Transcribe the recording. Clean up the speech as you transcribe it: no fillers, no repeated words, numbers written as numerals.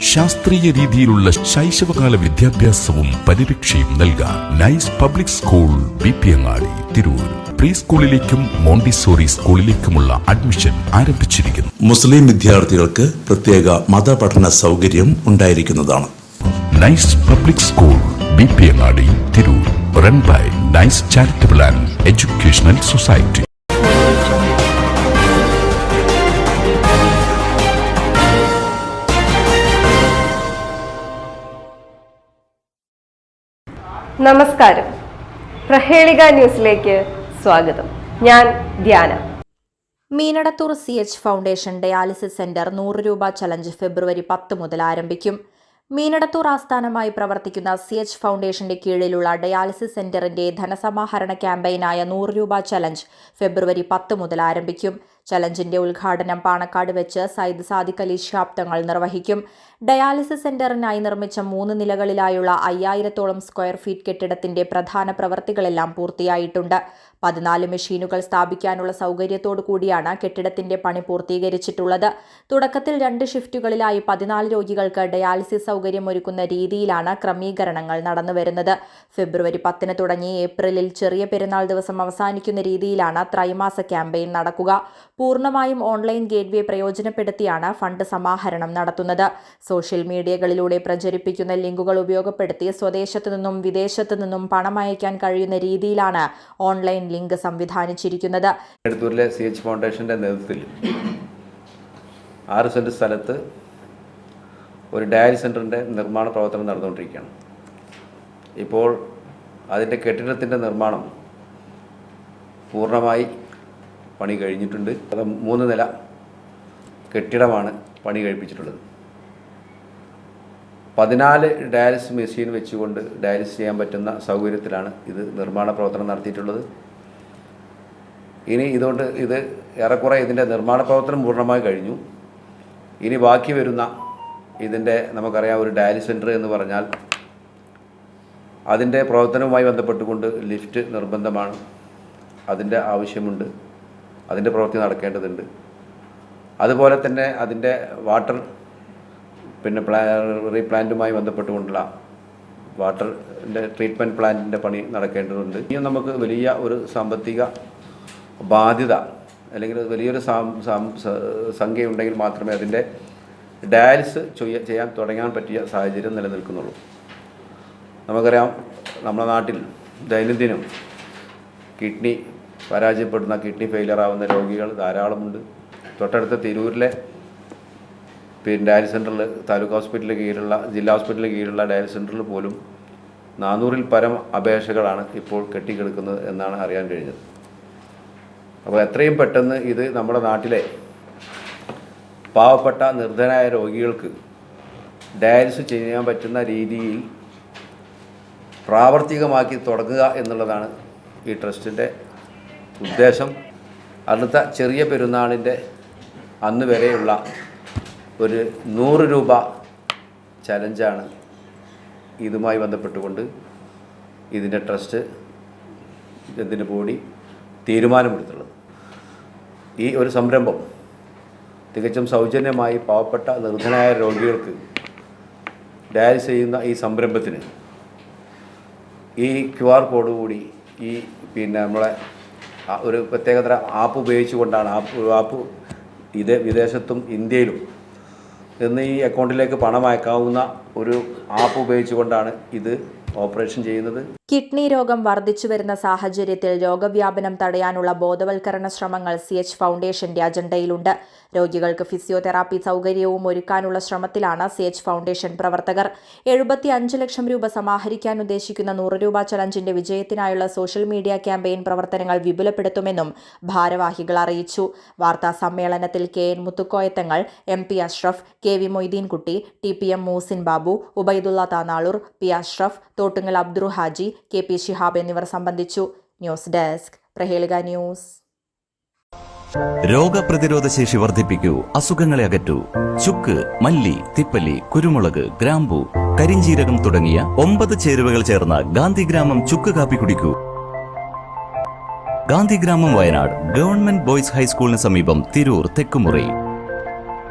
ശാസ്ത്രീയ രീതിയിലുള്ള ശൈശവകാല വിദ്യാഭ്യാസവും പരിരക്ഷയും നൽകാൻ nice public school BP Angadi Tirur. Pre സ്കൂളിലേക്കും മോണ്ടിസോറി സ്കൂളിലേക്കുമുള്ള അഡ്മിഷൻ ആരംഭിച്ചിരിക്കുന്നു. മുസ്ലിം വിദ്യാർത്ഥികൾക്ക് പ്രത്യേക മതപഠന സൗകര്യം ഉണ്ടായിരിക്കുന്നതാണ്. Nice public school BP Angadi Tirur. Run by nice charitable and educational society. നമസ്കാരം, പ്രഹേളിക ന്യൂസിലേക്ക് സ്വാഗതം. ഞാൻ Dhyana. Meenadathur CH foundation dialysis centre 100 രൂപ ചലഞ്ച് ഫെബ്രുവരി 10 മുതൽ ആരംഭിക്കും. മീനടത്തൂർ ആസ്ഥാനമായി പ്രവർത്തിക്കുന്ന CH ഫൗണ്ടേഷന്റെ കീഴിലുള്ള ഡയാലിസിസ് സെന്ററിന്റെ ധനസമാഹരണ ക്യാമ്പയിനായ 100 രൂപ ചലഞ്ച് ഫെബ്രുവരി 10 മുതൽ ആരംഭിക്കും. ചലഞ്ചിന്റെ ഉദ്ഘാടനം പാണക്കാട് വെച്ച് സയ്യിദ് സാദിഖ് അലി ശിഹാബ് തങ്ങൾ നിർവഹിക്കും. ഡയാലിസിസ് സെന്ററിനായി നിർമ്മിച്ച 3 നിലകളിലായുള്ള 5000-ഓളം സ്ക്വയർ ഫീറ്റ് കെട്ടിടത്തിന്റെ പ്രധാന പ്രവൃത്തികളെല്ലാം പൂർത്തിയായിട്ടുണ്ട്. 14 മെഷീനുകൾ സ്ഥാപിക്കാനുള്ള സൗകര്യത്തോടു കൂടിയാണ് കെട്ടിടത്തിന്റെ പണി പൂർത്തീകരിച്ചിട്ടുള്ളത്. തുടക്കത്തിൽ 2 ഷിഫ്റ്റുകളിലായി 14 രോഗികൾക്ക് ഡയാലിസിസ് സൗകര്യം ഒരുക്കുന്ന രീതിയിലാണ് ക്രമീകരണങ്ങൾ നടന്നുവരുന്നത്. ഫെബ്രുവരി 10 തുടങ്ങി ഏപ്രിലിൽ ചെറിയ പെരുന്നാൾ ദിവസം അവസാനിക്കുന്ന രീതിയിലാണ് ത്രൈമാസ ക്യാമ്പയിൻ നടക്കുക. പൂർണ്ണമായും ഓൺലൈൻ ഗേറ്റ്വേ പ്രയോജനപ്പെടുത്തിയാണ് ഫണ്ട് സമാഹരണം നടത്തുന്നത്. സോഷ്യൽ മീഡിയകളിലൂടെ പ്രചരിപ്പിക്കുന്ന ലിങ്കുകൾ ഉപയോഗപ്പെടുത്തി സ്വദേശത്തു നിന്നും വിദേശത്തു നിന്നും പണം അയക്കാൻ കഴിയുന്ന രീതിയിലാണ് ഓൺലൈൻ ലിങ്ക് സംവിധാനിച്ചിരിക്കുന്നത്. എടത്തൂരിലെ CH ഫൗണ്ടേഷന്റെ നേതൃത്വത്തിൽ 6 സെന്റ് സ്ഥലത്ത് ഒരു ഡയാലിസിസ് സെന്ററിന്റെ നിർമ്മാണ പ്രവർത്തനം നടന്നുകൊണ്ടിരിക്കുകയാണ്. ഇപ്പോൾ അതിൻ്റെ കെട്ടിടത്തിൻ്റെ നിർമ്മാണം പൂർണ്ണമായി പണി കഴിഞ്ഞിട്ടുണ്ട്. അത് 3 നില കെട്ടിടമാണ് പണി കഴിപ്പിച്ചിട്ടുള്ളത്. 14 ഡയാലിസിസ് മെഷീൻ വെച്ചുകൊണ്ട് ഡയാലിസിസ് ചെയ്യാൻ പറ്റുന്ന സൗകര്യത്തിലാണ് ഇത് നിർമ്മാണ പ്രവർത്തനം നടത്തിയിട്ടുള്ളത്. ഇനി ഇത് ഏറെക്കുറെ ഇതിൻ്റെ നിർമ്മാണ പ്രവർത്തനം പൂർണ്ണമായി കഴിഞ്ഞു. ഇനി ബാക്കി വരുന്ന ഇതിൻ്റെ നമുക്കറിയാം, ഒരു ഡയാലിസിസ് സെൻറ്റർ എന്ന് പറഞ്ഞാൽ അതിൻ്റെ പ്രവർത്തനവുമായി ബന്ധപ്പെട്ടുകൊണ്ട് ലിഫ്റ്റ് നിർബന്ധമാണ്. അതിൻ്റെ ആവശ്യമുണ്ട്, അതിൻ്റെ പ്രവൃത്തി നടക്കേണ്ടതുണ്ട്. അതുപോലെ തന്നെ അതിൻ്റെ വാട്ടർ റീപ്ലാന്റുമായി ബന്ധപ്പെട്ടുകൊണ്ടുള്ള വാട്ടറിൻ്റെ ട്രീറ്റ്മെൻറ്റ് പ്ലാന്റിൻ്റെ പണി നടക്കേണ്ടതുണ്ട്. ഇനിയും നമുക്ക് വലിയ ഒരു സാമ്പത്തിക ബാധ്യത അല്ലെങ്കിൽ വലിയൊരു സംഖ്യ ഉണ്ടെങ്കിൽ മാത്രമേ അതിൻ്റെ ഡയാലിസിസ് ചെയ്യാൻ തുടങ്ങാൻ പറ്റിയ സാഹചര്യം നിലനിൽക്കുന്നുള്ളൂ. നമുക്കറിയാം, നമ്മുടെ നാട്ടിൽ ദൈനംദിനം കിഡ്നി പരാജയപ്പെടുന്ന, കിഡ്നി ഫെയിലിയർ ആവുന്ന രോഗികൾ ധാരാളമുണ്ട്. തൊട്ടടുത്ത തിരൂരിലെ ഡയാലിസിസ് സെൻ്ററിൽ, താലൂക്ക് ഹോസ്പിറ്റലിന് കീഴിലുള്ള, ജില്ലാ ഹോസ്പിറ്റലിന് കീഴിലുള്ള ഡയാലിസിസ് സെൻ്ററിൽ പോലും 400-ൽ പരം അപേക്ഷകളാണ് ഇപ്പോൾ കെട്ടിക്കിടക്കുന്നത് എന്നാണ് അറിയാൻ കഴിഞ്ഞത്. അപ്പോൾ എത്രയും പെട്ടെന്ന് ഇത് നമ്മുടെ നാട്ടിലെ പാവപ്പെട്ട നിർധനായ രോഗികൾക്ക് ഡയാലിസിസ് ചെയ്യാൻ പറ്റുന്ന രീതിയിൽ പ്രാവർത്തികമാക്കി തുടങ്ങുക എന്നുള്ളതാണ് ഈ ട്രസ്റ്റിൻ്റെ ഉദ്ദേശം. അടുത്ത ചെറിയ പെരുന്നാളിൻ്റെ അന്ന് വരെയുള്ള ഒരു 100 രൂപ ചലഞ്ചാണ് ഇതുമായി ബന്ധപ്പെട്ടുകൊണ്ട് ഇതിൻ്റെ ട്രസ്റ്റ്, ഇതിൻ്റെ ബോഡി തീരുമാനമെടുത്തുള്ളത്. ഈ ഒരു സംരംഭം തികച്ചും സൗജന്യമായി പാവപ്പെട്ട നിർധനായ രോഗികൾക്ക് ഡയാലിസിസ് ചെയ്യുന്ന ഈ സംരംഭത്തിന് ഈ QR കോഡ് കൂടി ഈ നമ്മളെ ഒരു പ്രത്യേകതര ആപ്പ് ഉപയോഗിച്ചുകൊണ്ടാണ്, ആപ്പ് ഇത് വിദേശത്തും ഇന്ത്യയിലും നിന്ന് ഈ അക്കൗണ്ടിലേക്ക് പണം അയക്കാവുന്ന ഒരു ആപ്പ് ഉപയോഗിച്ചുകൊണ്ടാണ് ഇത് ഓപ്പറേഷൻ ചെയ്യുന്നത്. കിഡ്നി രോഗം വർദ്ധിച്ചു വരുന്ന സാഹചര്യത്തിൽ രോഗവ്യാപനം തടയാനുള്ള ബോധവൽക്കരണ ശ്രമങ്ങൾ CH ഫൗണ്ടേഷന്റെ അജണ്ടയിലുണ്ട്. രോഗികൾക്ക് ഫിസിയോതെറാപ്പി സൗകര്യവും ഒരുക്കാനുള്ള ശ്രമത്തിലാണ് CH ഫൗണ്ടേഷൻ പ്രവർത്തകർ. 75 ലക്ഷം രൂപ സമാഹരിക്കാൻ ഉദ്ദേശിക്കുന്ന 100 രൂപ ചലഞ്ചിന്റെ വിജയത്തിനായുള്ള സോഷ്യൽ മീഡിയ ക്യാമ്പയിൻ പ്രവർത്തനങ്ങൾ വിപുലപ്പെടുത്തുമെന്നും ഭാരവാഹികൾ അറിയിച്ചു. വാർത്താ സമ്മേളനത്തിൽ KN മുത്തുക്കോയത്തങ്ങൾ, MP Ashraf, KV Moideenkutty, TPM Muhsin Babu, Ubaidullah Tanalur, P Ashraf, Thottungal Abdur Haji, KP Shihab എന്നിവർ സംബന്ധിച്ചു. News desk, Prahelika news. രോഗപ്രതിരോധ ശേഷി വർദ്ധിപ്പിക്കൂ, അസുഖങ്ങളെ അകറ്റൂ. ചുക്ക്, മല്ലി, തിപ്പല്ലി, കുരുമുളക്, ഗ്രാമ്പു, കരിഞ്ജീരകം തുടങ്ങിയ 9 ചേരുവകൾ ചേർന്ന ഗാന്ധിഗ്രാമം ചുക്ക് കാപ്പി കുടിക്കൂ. ഗാന്ധിഗ്രാമം, വയനാട്, ഗവൺമെന്റ് ബോയ്സ് ഹൈസ്കൂളിന് സമീപം, തിരൂർ, തെക്കുമുറി.